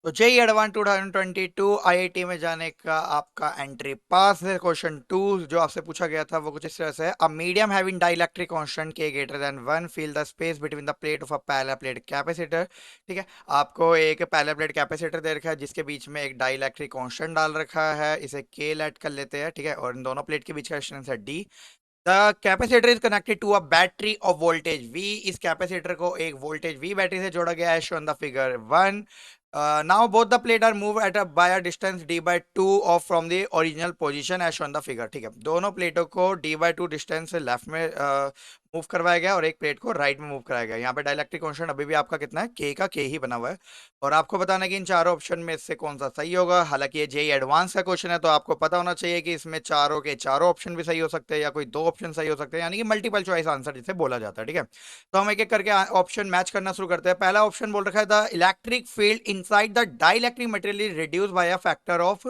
तो JEE advance 2022 IIT में जाने का आपका एंट्री पास है। क्वेश्चन टू जो आपसे पूछा गया था वो कुछ इस तरह से है। A medium having dielectric constant K greater than 1 fill the space between the plate of a parallel plate capacitor. ठीक है, आपको एक पैरेलल प्लेट कैपेसिटर दे रखा है जिसके बीच में एक डाइलेक्ट्रिक कांस्टेंट डाल रखा है, इसे के लेट कर लेते हैं। ठीक है, और इन दोनों प्लेट के बीच का डिस्टेंस है D. The capacitor is connected to a battery of voltage V. इस कैपेसिटर को एक वोल्टेज वी बैटरी से जोड़ा गया है, shown the figure 1। Now both the plate are move at a by a distance D by two of from the original position as shown the figure. ठीक है, दोनों प्लेटों को डी बाई टू डिस्टेंस से लेफ्ट में move करवाया गया और एक प्लेट को राइट में मूव कराया गया। यहाँ पे डाइलेक्ट्रिक कांस्टेंट अभी भी आपका कितना है, के का के ही बना हुआ है। और आपको बताना है कि इन चारों ऑप्शन में से कौन सा सही होगा। हालांकि ये जेई एडवांस का क्वेश्चन है तो आपको पता होना चाहिए कि इसमें चारों के चारों ऑप्शन भी सही हो सकते हैं या कोई दो ऑप्शन सही हो सकते हैं, यानी कि मल्टीपल चॉइस आंसर जिसे बोला जाता है। ठीक है, तो हम एक एक करके ऑप्शन मैच करना शुरू करते हैं। पहला ऑप्शन बोल रखा है the electric field inside the dielectric material reduce by a factor of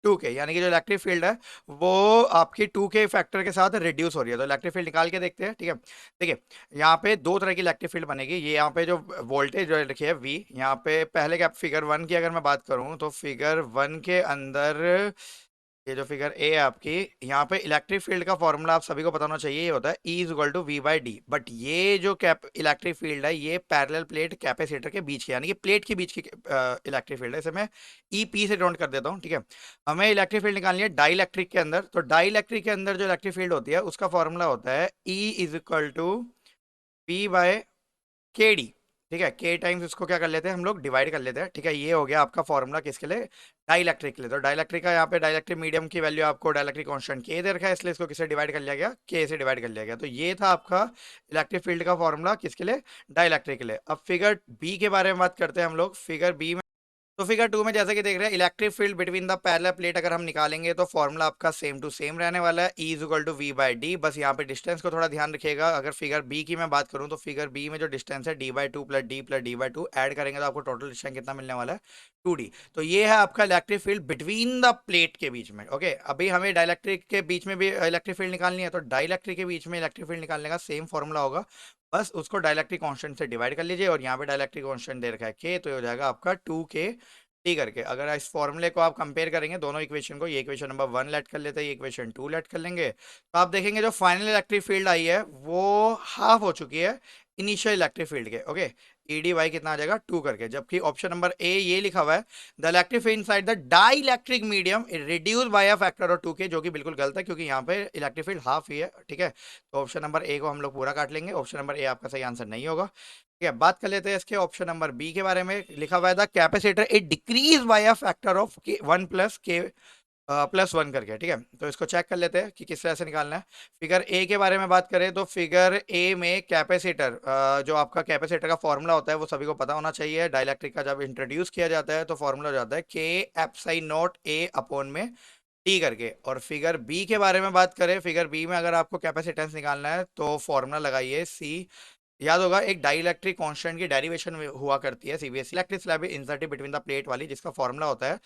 2 के, यानी कि जो इलेक्ट्रिक फील्ड है वो आपकी 2 के फैक्टर के साथ रिड्यूस हो रही है। तो इलेक्ट्रिक फील्ड निकाल के देखते हैं। ठीक है, देखिए यहाँ पे दो तरह की इलेक्ट्रिक फील्ड बनेगी। ये यहाँ पे जो वोल्टेज जो लिखी है वी, यहाँ पे पहले क्या फिगर 1 की अगर मैं बात करूं तो फिगर 1 के अंदर ये जो फिगर ए है आपकी, यहाँ पे इलेक्ट्रिक फील्ड का फॉर्मूला आप सभी को पता होना चाहिए, ये होता है E is equal to V by D. But ये जो कैप इलेक्ट्रिक फील्ड है ये पैरेलल प्लेट कैपेसिटर के बीच की, यानी कि प्लेट के बीच की इलेक्ट्रिक फील्ड है। इसे मैं ई पी से डोंट कर देता हूँ। ठीक है, हमें इलेक्ट्रिक फील्ड निकालनी है डाई इलेक्ट्रिक के अंदर। तो डाई इलेक्ट्रिक के अंदर जो इलेक्ट्रिक फील्ड होती है उसका फॉर्मूला होता है E is equal to P by K D. ठीक है, के टाइम्स इसको क्या कर लेते हैं हम लोग, डिवाइड कर लेते हैं। ठीक है, ये हो गया आपका फॉर्मूला किसके लिए, डाइलेक्ट्रिक के लिए। तो डाइलेक्ट्रिक का यहाँ पे डाइलेक्ट्रिक मीडियम की वैल्यू आपको डाइलेक्ट्रिक कांस्टेंट के दे रखा है, इसलिए इसको किससे डिवाइड कर लिया गया, के से डिवाइड कर लिया गया। तो ये था आपका इलेक्ट्रिक फील्ड का फॉर्मूला किसके लिए, डाइलेक्ट्रिक के लिए। अब फिगर बी के बारे में बात करते हैं हम लोग। फिगर बी में तो फिगर 2 में जैसे कि देख रहे हैं electric field between the parallel plate अगर हम निकालेंगे तो फॉर्मूला आपका सेम टू सेम रहने वाला है, E is equal to V by D. बस यहाँ पे डिस्टेंस को थोड़ा ध्यान रखिएगा। अगर फिगर बी की मैं बात करूँ तो फिगर बी में जो डिस्टेंस है D by two plus D by to add करेंगे तो आपको टोटल डिस्टेंस कितना मिलने वाला है, 2D। तो ये है आपका electric field between the plate के बीच में। ओके, अभी हमें डाइलेक्ट्रिक के बीच में भी इलेक्ट्रिक फील्ड निकालनी है, तो डाइलेक्ट्रिक के बीच में इलेक्ट्रिक फील्ड निकालने का सेम फॉर्मूला होगा। बस उसको डाइलेक्ट्रिक कांस्टेंट से डिवाइड कर लीजिए और यहाँ पे डाइलेक्ट्रिक कांस्टेंट दे रखा है के, तो ये हो जाएगा आपका 2K टी करके। अगर इस फॉर्मूले को आप कंपेयर करेंगे दोनों इक्वेशन को, ये इक्वेशन नंबर 1 लेट कर लेते हैं, ये इक्वेशन 2 लेट कर लेंगे, तो आप देखेंगे जो फाइनल इलेक्ट्रिक फील्ड आई है वो हाफ हो चुकी है इनिशियल इलेक्ट्रिक फील्ड के। ओके, ई डी वाई कितना आ जाएगा 2 करके। जबकि ऑप्शन नंबर ए ये लिखा हुआ है the electric field inside the dielectric medium reduce by a factor of 2K, जो कि बिल्कुल गलत है क्योंकि यहाँ पे इलेक्ट्रिक फील्ड हाफ ही है। ठीक है, तो ऑप्शन नंबर ए को हम लोग पूरा काट लेंगे, ऑप्शन नंबर ए आपका सही आंसर नहीं होगा। ठीक है, बात कर लेते हैं इसके ऑप्शन नंबर बी के बारे में। लिखा हुआ है the capacitor it decrease by a factor of के 1 प्लस के प्लस 1 करके। ठीक है, तो इसको चेक कर लेते हैं कि किस तरह से निकालना है। फिगर ए के बारे में बात करें तो फिगर ए में कैपेसिटर जो आपका कैपेसिटर का फॉर्मूला होता है वो सभी को पता होना चाहिए। डाइलेक्ट्रिक का जब इंट्रोड्यूस किया जाता है तो फॉर्मूला हो जाता है के एप्साई नॉट ए अपॉन में टी करके। और फिगर बी के बारे में बात करें, फिगर बी में अगर आपको कैपेसिटेंस निकालना है तो फॉर्मूला लगाइए सी। याद होगा एक डाइलेक्ट्रिक कांस्टेंट की डेरिवेशन हुआ करती है CBSE electric slab inserted between the plate वाली, जिसका फॉर्मूला होता है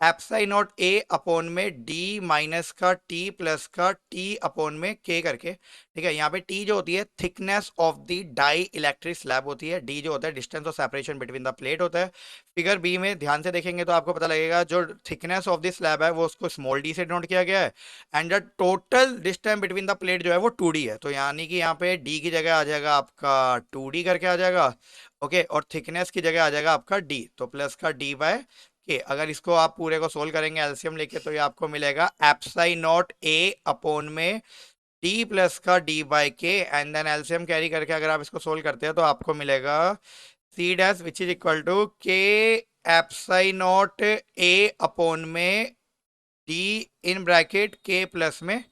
एप्साई नॉट ए अपॉन में डी माइनस का टी प्लस का टी अपॉन में के करके। ठीक है, यहाँ पे टी जो होती है thickness of the dielectric slab होती है, डी जो होता है distance of separation between the plate होता है। फिगर बी में ध्यान से देखेंगे तो आपको पता लगेगा जो थिकनेस ऑफ द स्लैब है वो उसको स्मॉल डी से नोट किया गया है and the total distance between the plate जो है वो 2D है। तो यानी कि यहाँ पे डी की जगह आ जाएगा आपका 2D करके आ जाएगा। ओके, और थिकनेस की जगह आ जाएगा आपका डी, तो प्लस का डी बाय के। अगर इसको आप पूरे को सोल्व करेंगे एलसीएम लेके तो ये आपको मिलेगा एप्साई नॉट ए अपॉन में डी प्लस का डी बाय के एंड देन एलसीएम कैरी करके अगर आप इसको सोल्व करते हैं तो आपको मिलेगा C dash which is equal to K epsilon naught A upon में D in bracket K plus में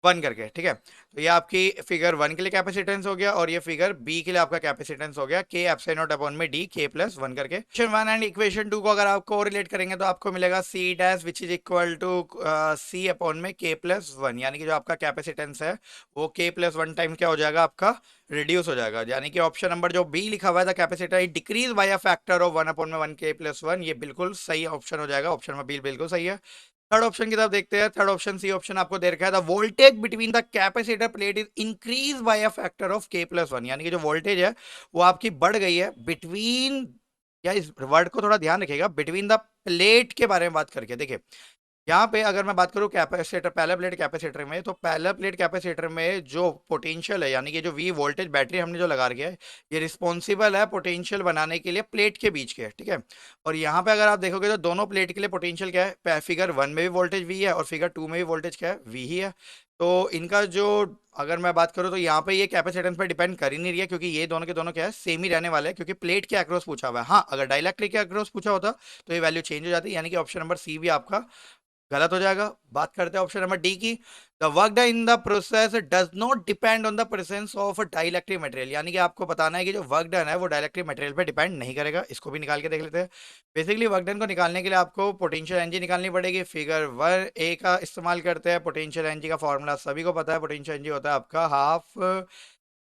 1 करके। ठीक है, तो ये आपकी फिगर 1 के लिए कैपेसिटेंस हो गया और ये फिगर बी के लिए आपका कैपेसिटेंस हो गया के एप्सिलॉन नॉट अपॉन में डी के प्लस 1 करके। इक्वेशन 1 एंड इक्वेशन 2 को अगर आपको रिलेट करेंगे तो आपको मिलेगा C dash which is equal to C upon में के प्लस 1, यानी कि जो आपका कैपेसिटेंस है वो के प्लस 1 टाइम क्या हो जाएगा आपका, रिड्यूस हो जाएगा। यानी कि ऑप्शन नंबर जो बी लिखा हुआ है capacitor decrease by a factor of 1 upon में 1 के प्लस 1, ये बिल्कुल सही ऑप्शन हो जाएगा। ऑप्शन नंबर बी बिल्कुल सही है। थर्ड ऑप्शन की तरफ देखते हैं। थर्ड ऑप्शन सी ऑप्शन आपको दे रखा है the voltage between the capacitor plate is increase by a factor of के प्लस 1, यानी कि जो वोल्टेज है वो आपकी बढ़ गई है बिटवीन या इस वर्ड को थोड़ा ध्यान रखिएगा, बिटवीन द प्लेट के बारे में बात करके। देखिए यहाँ पे अगर मैं बात करूँ कैपेसिटर, पैरेलल प्लेट कैपेसिटर में, तो पैरेलल प्लेट कैपेसिटर में जो पोटेंशियल है, यानी कि जो वी वोल्टेज बैटरी हमने जो लगा रखी है, ये रिस्पॉन्सिबल है पोटेंशियल बनाने के लिए प्लेट के बीच के, ठीक है। और यहाँ पे अगर आप देखोगे तो दोनों प्लेट के लिए पोटेंशियल क्या है, फिगर 1 में भी वोल्टेज वी है और फिगर 2 में भी वोल्टेज क्या है, वी ही है। तो इनका जो, अगर मैं बात करूँ तो यहाँ पे ये कैपेसिटेंस पे डिपेंड कर ही नहीं रही है, क्योंकि ये दोनों के दोनों क्या है, सेम ही रहने वाले हैं, क्योंकि प्लेट के अक्रॉस पूछा हुआ है। हाँ, अगर डाइलेक्ट्रिक के अक्रॉस पूछा होता तो ये वैल्यू चेंज हो जाती, यानी कि ऑप्शन नंबर सी भी आपका गलत हो जाएगा। बात करते हैं ऑप्शन नंबर डी की। The work done in the process does not depend on the presence of dielectric material, यानी कि आपको बताना है कि जो वर्क डन है वो डाइलेक्ट्रिक मटेरियल पे डिपेंड नहीं करेगा। इसको भी निकाल के देख लेते हैं। बेसिकली वर्क डन को निकालने के लिए आपको पोटेंशियल एनर्जी निकालनी पड़ेगी। फिगर 1 ए का इस्तेमाल करते हैं। पोटेंशियल एनर्जी का फॉर्मूला सभी को पता है, पोटेंशियल एनर्जी होता है आपका हाफ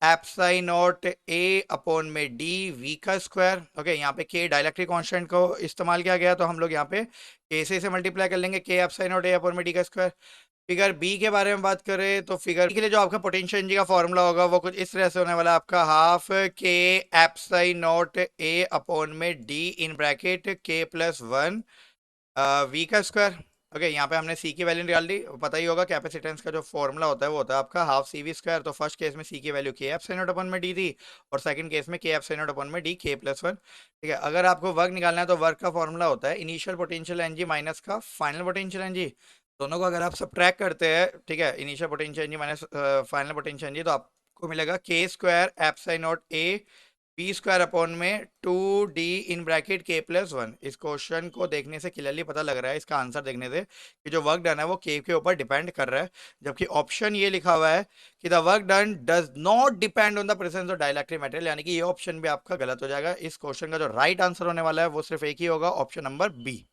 एप्साई नॉट ए अपॉन में डी वी का स्क्वायर। ओके, यहाँ पे के डाइलेक्ट्रिक कांस्टेंट को इस्तेमाल किया गया, तो हम लोग यहाँ पे के से मल्टीप्लाई कर लेंगे, के एप्साई नॉट ए अपॉन में डी का स्क्वायर। फिगर बी के बारे में बात करें तो फिगर बी के लिए जो आपका पोटेंशियल एनर्जी का फॉर्मूला होगा वो कुछ इस तरह से होने वाला है आपका, हाफ के एप्साई नॉट ए अपॉन में D in bracket K plus 1 we का स्क्वायर। ओके, यहाँ पे हमने सी की वैल्यू निकाल दी। पता ही होगा कैपेसिटेंस का जो फॉर्मूला होता है वो होता है आपका हाफ सी वी स्क्वायर। तो फर्स्ट केस में सी की वैल्यू के एफ साइन नॉट अपन में डी थी, और सेकंड केस में के एफ साइन नॉट अपन में डी के प्लस 1। ठीक है, अगर आपको वर्क निकालना है तो वर्क का फॉर्मूला होता है इनिशियल पोटेंशियल एनर्जी माइनस का फाइनल पोटेंशियल एनर्जी। दोनों को अगर आप सब्ट्रैक्ट करते हैं, ठीक है, initial potential energy minus final potential energy, तो आपको मिलेगा के square F sine not A P square upon में 2d इन ब्रैकेट के प्लस 1। इस क्वेश्चन को देखने से क्लियरली पता लग रहा है, इसका आंसर देखने से, कि जो वर्क डन है वो के ऊपर डिपेंड कर रहा है। जबकि ऑप्शन ये लिखा हुआ है कि the work done does not depend on the presence of dielectric material, यानी कि ये ऑप्शन भी आपका गलत हो जाएगा। इस क्वेश्चन का जो राइट आंसर होने वाला है वो सिर्फ एक ही होगा, ऑप्शन नंबर बी।